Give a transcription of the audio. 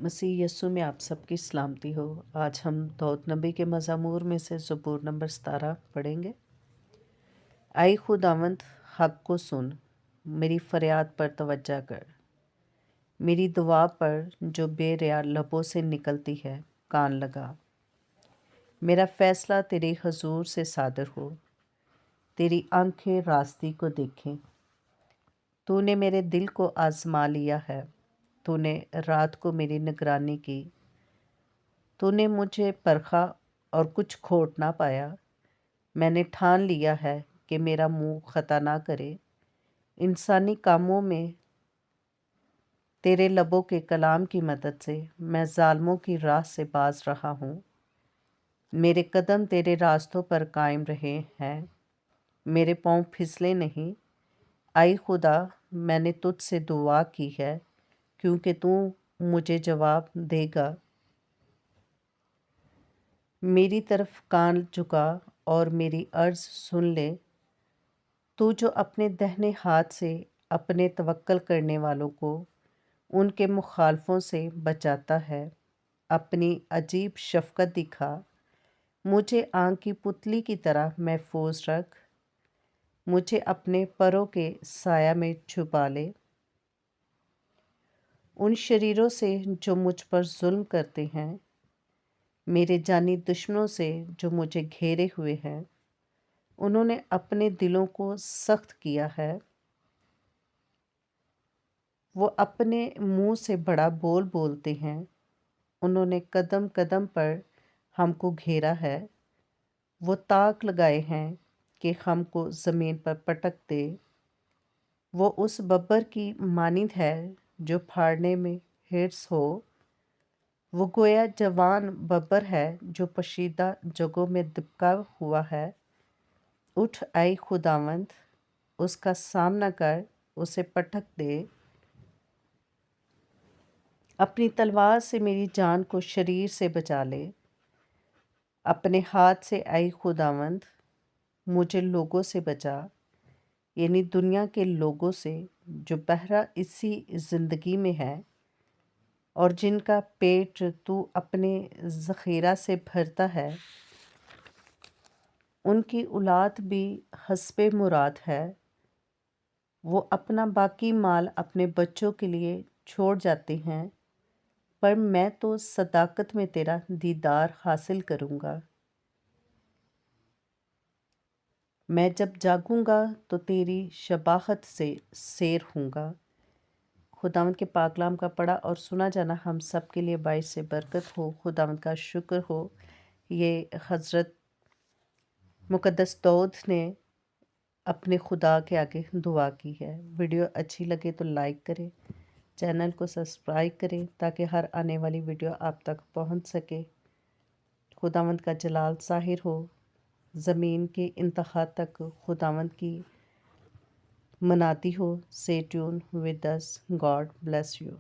मसीह यस्सु में आप सबकी सलामती हो। आज हम दाऊद नबी के मज़मूर में से ज़बूर नंबर 17 पढ़ेंगे। आई खुदावंद, हक़ को सुन, मेरी फरियाद पर तवज्जो कर। मेरी दुआ पर जो बेरिया लबों से निकलती है कान लगा। मेरा फ़ैसला तेरे हजूर से सादर हो, तेरी आंखें रास्ती को देखें। तूने मेरे दिल को आज़मा लिया है, तूने रात को मेरी निगरानी की। तूने मुझे परखा और कुछ खोट ना पाया। मैंने ठान लिया है कि मेरा मुंह खता ना करे। इंसानी कामों में तेरे लबों के कलाम की मदद से मैं जालिमों की राह से बाज रहा हूँ। मेरे कदम तेरे रास्तों पर कायम रहे हैं, मेरे पाँव फिसले नहीं। आई खुदा, मैंने तुझसे दुआ की है, क्योंकि तू मुझे जवाब देगा। मेरी तरफ कान झुका और मेरी अर्ज़ सुन ले। तू जो अपने दाहिने हाथ से अपने तवक्कल करने वालों को उनके मुखालफों से बचाता है, अपनी अजीब शफ़क़त दिखा। मुझे आग की पुतली की तरह महफूज रख, मुझे अपने परों के साया में छुपा ले। उन शरीरों से जो मुझ पर जुल्म करते हैं, मेरे जानी दुश्मनों से जो मुझे घेरे हुए हैं, उन्होंने अपने दिलों को सख्त किया है। वो अपने मुंह से बड़ा बोल बोलते हैं। उन्होंने कदम कदम पर हमको घेरा है। वो ताक लगाए हैं कि हमको ज़मीन पर पटक दे। वो उस बब्बर की मानिंद है जो फाड़ने में हिर्स हो। वो गोया जवान बब्बर है जो पशीदा जगहों में दबका हुआ है। उठ आई खुदावंद, उसका सामना कर, उसे पटक दे। अपनी तलवार से मेरी जान को शरीर से बचा ले। अपने हाथ से आई खुदावंद, मुझे लोगों से बचा, यानी दुनिया के लोगों से जो बहरा इसी ज़िंदगी में है और जिनका पेट तू अपने ज़ख़ीरा से भरता है। उनकी औलाद भी हस्बे मुराद है। वो अपना बाकी माल अपने बच्चों के लिए छोड़ जाते हैं, पर मैं तो सदाकत में तेरा दीदार हासिल करूँगा। मैं जब जागूंगा तो तेरी शबाहत से सैर हूँगा। खुदावंद के पाकलाम का पढ़ा और सुना जाना हम सब के लिए बाइस से बरकत हो। खुदावंद का शुक्र हो। ये हज़रत मुक़द्दस दाऊद ने अपने खुदा के आगे दुआ की है। वीडियो अच्छी लगे तो लाइक करें, चैनल को सब्सक्राइब करें ताकि हर आने वाली वीडियो आप तक पहुंच सके। खुदावंद का जलाल ज़ाहिर हो, ज़मीन के इंतहा तक खुदावंद की मनाती हो। Stay tune with us. God bless you.